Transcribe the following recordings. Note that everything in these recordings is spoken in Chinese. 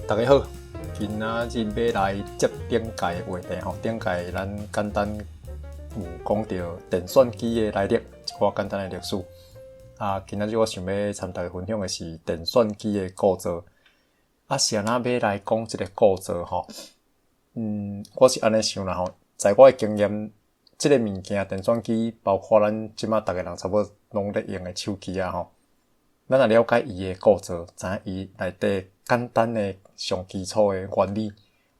大家好，今仔日要来接顶届话题吼。顶届咱简单有讲到电算机的来历，一寡简单的历史。今仔日我想要参大家分享的是电算机的构造。是安怎要来讲这个构造吼？我是安尼想啦吼，在我的经验，这个物件电算机，包括咱即马大家人差不多拢咧用的手机吼，咱若了解伊的构造，知影伊内底简单的上基础的原理，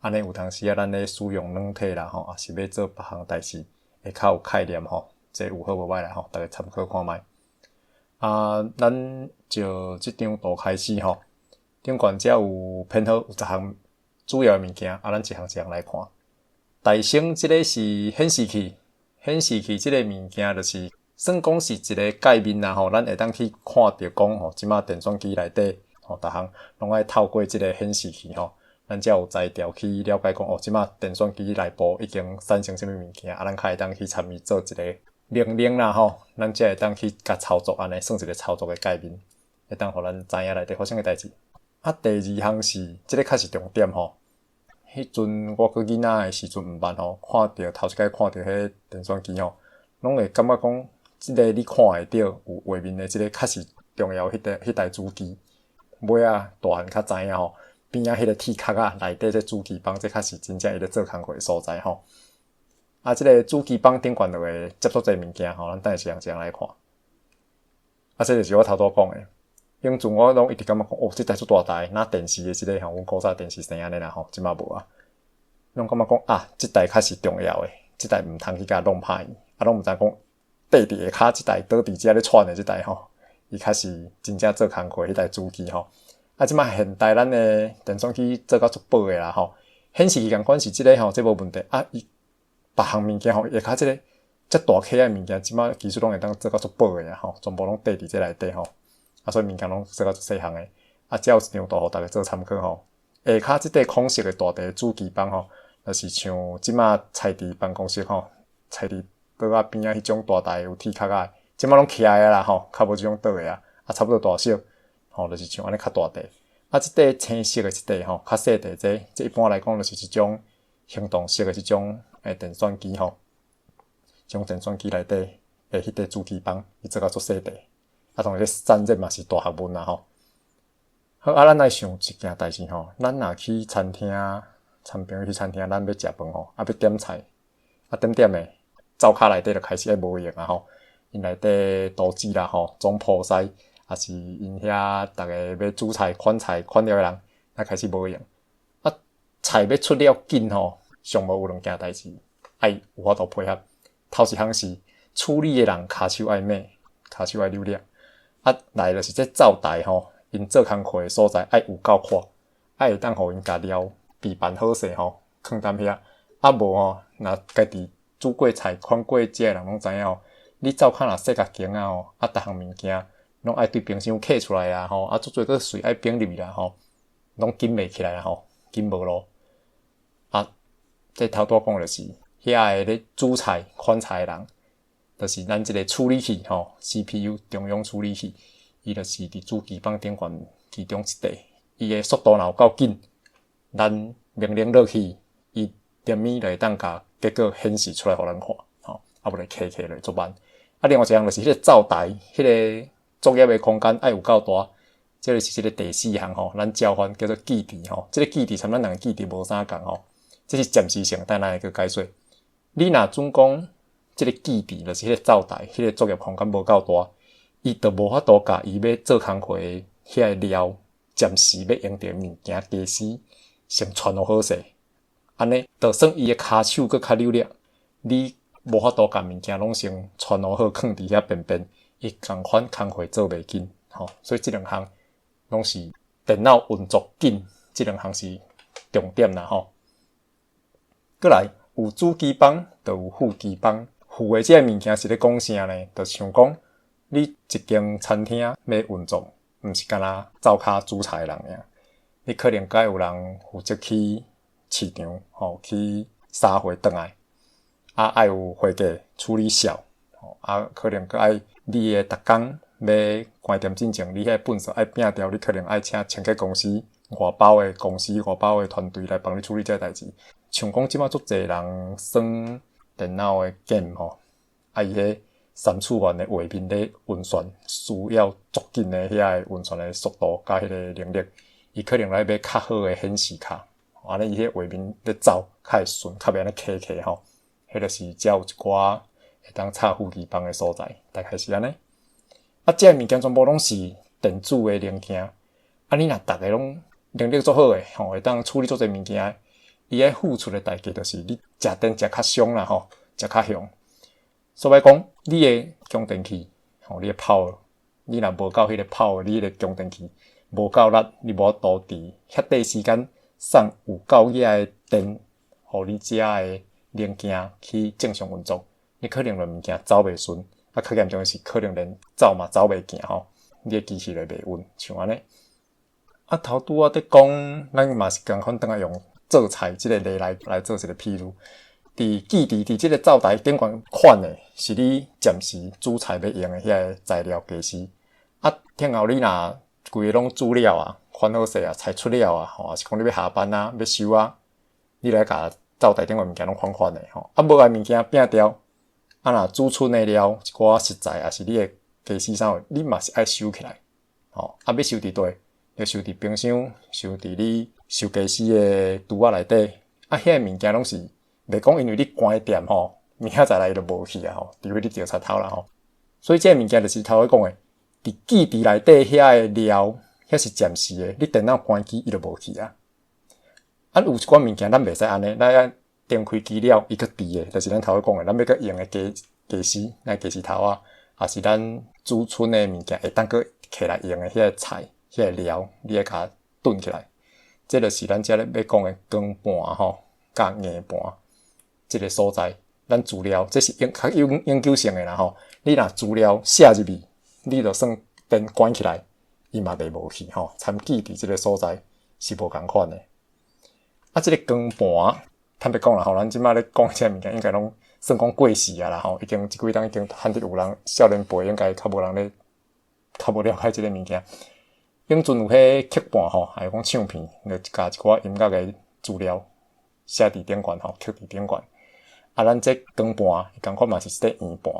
安尼有当时咱咧使用软体啦吼，也是要做别项代志，会较有概念吼，这有好无歹啦吼，大家参考看卖。咱就即张图开始吼，顶悬遮有编号有10项主要的物件，咱一项一项来看。大先即个是显示器，显示器即个物件就是算讲是一个界面啦吼，咱会当去看到讲吼，即马电算机内底吼，逐项拢爱透过即个显示器吼，咱才有材料去了解讲即马电算机内部已经产生什么物件，咱较会当去参与做一个命令啦吼，咱才会当去甲操作，安尼算一个操作的界面，会当互咱知影内底发生的代志。第二项是即个较是重点吼。迄阵我去囡仔的时阵毋捌吼，看到头一摆看到迄电算机吼，拢会感觉讲，即个你看会到有画面的即个较是重要迄台主机。尾大汉较知影吼，边仔迄个铁壳内底这主机板，这较是真正伊咧做工课的所在吼。即个主机板顶悬就会接触这物件吼，咱等下一项来看。这就是我头拄讲的。因阵我拢一直感觉讲，这台足大台，那电视的即个阮古早电视生安尼啦吼，即马无啊。拢感觉讲这台较是重要的，这台毋通去甲弄歹伊，拢毋知讲缀伫下骹这台倒伫遮咧串的这台吼，伊较是真正做工课迄台主机吼。即马现代咱的电算机做到足薄的啦吼，显示器共款是即个吼，这无问题。伊别项物件吼，下骹即个遮大颗的物件，即马技术拢会当做到足薄的啊吼，全部拢缀伫这内底吼。所以物件拢做到足细项诶。只有一张图互大家做参考吼。下骹即块空色诶大台主机板吼，就是像即马菜伫办公室吼，菜伫桌仔边仔迄种大台有铁壳仔，即马拢起来啦吼，较无即种倒诶啊，差不多大小吼，就是像安尼较大台。即块青色诶即块吼，较细台这一般来讲就是一种行动式诶即种电算机吼，即种电算机内底诶迄块主机板，伊做到足细台。当然，散热嘛是大学问啦吼。好，咱来想一件代志吼，咱若去餐厅，参朋友去餐厅，咱要食饭吼，要点菜，点诶，灶骹内底就开始爱无用啊吼。因内底刀子啦吼，总破西，也是因遐逐个要煮菜、款了诶人，开始无用。菜要出了紧吼，上无有两件代志，爱有法度配合。头一项是处理诶人骹手爱猛，骹手爱溜力。来就是这灶台吼，因做工课的所在爱有够阔，会当互因家料备办好势吼，放踮遐。无吼，若家己煮过菜、款过食的人拢知影吼，你灶骹若细甲间吼，逐项物件拢爱对冰箱揢出来啊吼，足侪个水爱冰入去啦吼，拢紧袂起来啦吼，紧无咯。这头拄讲就是遐个咧煮菜、款菜的人。就是咱即个处理器吼 ，CPU 中央处理器，伊就是伫主机板顶悬其中一块，伊个速度若有够紧，咱命令落去，伊点咪就会当甲结果显示出来互咱看，吼，无就起落足慢。另外一项就是迄个灶台，迄个作业的空间爱有够大，这就是即个第四项吼，咱交换叫做记忆吼，这个记忆参咱两个记忆无啥共吼，这是暂时性，等咱会去解说。你若准讲，即个基地就是迄个灶台，迄个作业空间无够大，伊就无法度甲伊要做工课的遐个料，暂时要用着物件加时，先传互好势。安尼，就算伊个骹手搁较溜力，你无法度甲物件拢先传互好，放伫遐边，伊共款工课做袂紧，吼。所以即两项拢是电脑运作紧，即两项是重点啦，吼。过来有主机板，就有副机板。副的这个物件是咧讲啥呢？就像讲，你一间餐厅要运作，毋是干那灶骹煮菜的人尔，你可能该有人负责去市场，吼，去杀货转来，爱有会计处理销，可能搁爱你的逐工要关店进前，你迄本数爱拼掉，你可能爱请清洁公司外包的公司、外包的团队来帮你处理这代志。像讲即马足侪人耍电脑的 game 吼，伊迄3次元的画面咧运算，需要足紧的遐个运算的速度甲迄个能力，伊可能来买较好的显示卡，安尼伊迄画面咧走较会顺，较袂安尼卡卡吼。迄就是才有一寡会当插副机帮的所在，大概是安尼。这物件全部拢是电子的零件，你若逐个拢能力足好诶，会当处理足侪物件，伊爱付出的代价就是你食电食较凶啦，食较凶。所以讲，你的供电器，你的power，你若无够迄个power，你的供电器无够力，你无导致遐短时间送有够野的电，互你遮的零件去正常运作，你可能物件走袂顺，较严重的是可能连走嘛走袂行你的机器就袂稳，像安尼。头拄仔伫讲，咱嘛是共款当来用做菜即个例来做一个譬如。伫记伫即个灶台顶悬款的，是你暂时煮菜要用的遐个材料家私。听后你若规个拢煮了啊，款好势啊，菜出了啊，还是讲你要下班啊，要收啊，你来甲灶台顶悬物件拢款的无爱物件摒掉，若煮剩的了一寡食材，也是你的家私啥你嘛是爱收起来。要收伫倒？要收伫冰箱，收伫你收家私的橱仔内底。遐个物件拢是。袂讲因为你关店明仔载来就无去啊除非你掉插头啦所以这物件就是头尾讲的，伫记忆内底遐个料，遐是暂时的，你电脑关机伊就无去啊。有一寡物件咱袂使安尼，咱要点开机了，伊去伫的，就是咱头尾讲的，咱要去用的家私，咱家私头啊，也是咱储存的物件，会当去摕来用的遐个菜、遐个料，你要甲炖起来。这就是咱遮咧要讲的光盘甲硬盘。这个所在，咱资料这是较永久性的啦你若资料写入去，你就算电关起来，伊嘛袂无去参记伫这个所在是无共款的。这个光盘，坦白讲啦咱即马咧讲这物件，应该拢算讲过时啊啦已经即几档已经罕得有人少年辈应该较无人咧，较无了解这个物件。永存有迄刻盘还有讲唱片，就加一寡音乐的资料写伫顶悬刻伫顶悬。咱这光盘共款嘛是一个圆盘，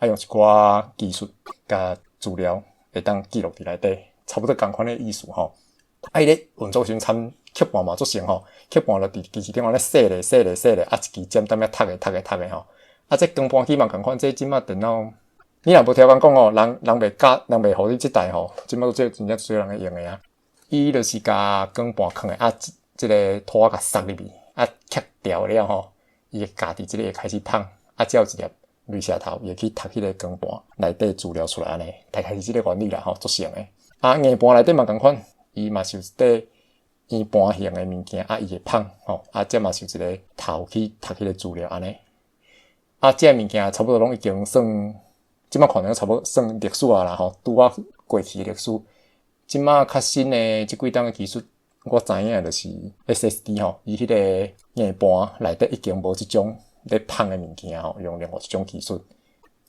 用一寡技术甲资料会当记录伫内底，差不多共款的意思伊咧运作时参刻盘嘛足成刻盘就伫机器顶悬咧洗咧，一支尖踮遐读的这光盘机嘛共款，这即马电脑，你若无听讲人袂互你即台即马这真正少人会用的啊。伊就是甲光盘放的即个拖甲塞入去刻掉了伊会家己即个会开始放，只有一粒镭射头，伊会去读迄个光盘内底资料出来安尼，大概是即个原理啦足成的。硬盘内底嘛共款，伊嘛是有一块圆盘形的物件，伊会放这嘛是有一个头去读迄个资料安尼。这物件差不多拢已经算，即马可能差不多算历史啊啦拄啊过去的历史。即马较新的即几档的技术。我知影就是 SSD 伊迄个硬盘内底已经无即种咧放的物件用另外一种技术。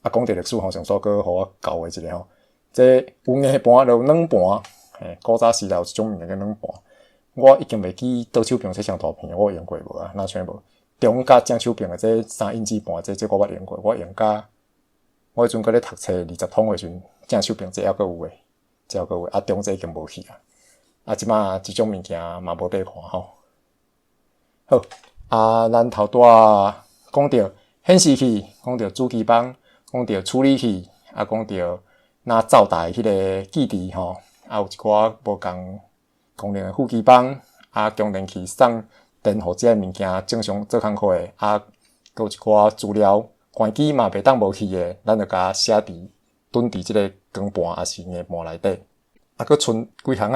讲到历史上所搁互我教的一个这有硬盘就有软盘，古早时代有一种物件叫软盘。我已经袂记倒手柄这张图片，我用过无哪像无。中甲正手柄的这3英尺盘，这我捌用过，我用甲我迄阵搁咧读册20通的时阵，正手柄这还搁有诶，中这已经无去啊。即马即种物件嘛无得看好，咱头拄仔讲到显示器，讲到主机板，讲到处理器，讲到那灶台迄个记忆有一寡无共功能的副机板，供电器送电互这物件正常做工课的，搁有一寡资料关机嘛袂当无去的，咱就甲写伫囤伫即个光盘还是硬盘内底，搁剩几项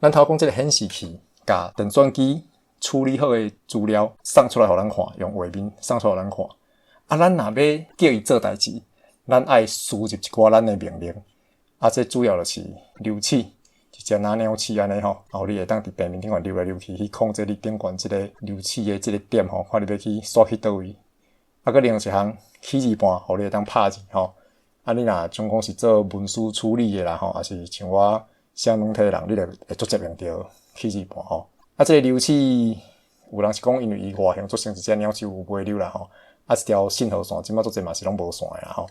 咱头讲即个显示器，甲电算机处理好的资料送出来互咱看，用画面送出来互咱看。咱若要叫伊做代志，咱爱输入一寡咱的命令。这主要就是溜齿，一只拿鸟齿安尼你会当伫平面顶悬溜来溜去，去控制你顶悬即个溜齿的即个点看你要去刷去倒位。搁另一项起字盘，你会当拍字你若总讲是做文书处理的啦还是像我啥软体的人，你就会直接用到起子盘吼。啊，这个流器有人是讲因为伊外形做成一只鸟手有尾流啦吼，啊一条信号线即摆做侪嘛是拢无线的啦吼。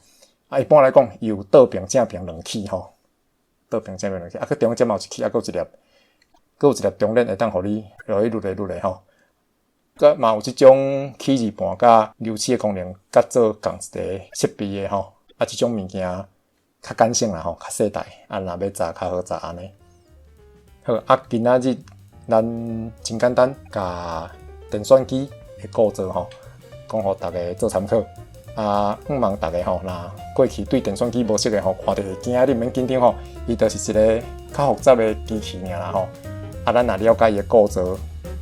啊一般来讲，伊有倒屏正屏两起吼，倒屏正屏两起，啊，佮中间嘛有一起，啊，佮有一粒中链会当互你落去捋咧捋咧吼。佮嘛有即种起子盘甲流器的功能，甲做共一个设备的吼。啊，即种物件较简性啦吼，较细台，啊，若要炸较好炸安尼。好，啊，今仔日咱真简单，甲电算机的构造吼，讲互大家做参考。啊，希望大家吼，若过去对电算机无熟的吼，看到会惊，你毋免紧张吼，伊就是一个较复杂的机器尔啦吼。啊，咱若了解伊的构造，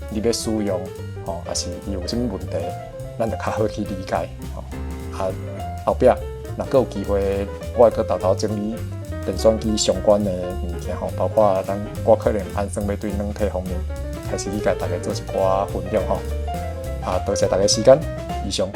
你要使用吼，也是伊有啥物问题，咱就较好去理解吼。啊，后壁若佫有机会，我会佫偷偷整理电算机相关的物件吼，包括我可能安算要对软体方面开始去甲大家做一寡分享吼。啊，多谢大家时间，以上。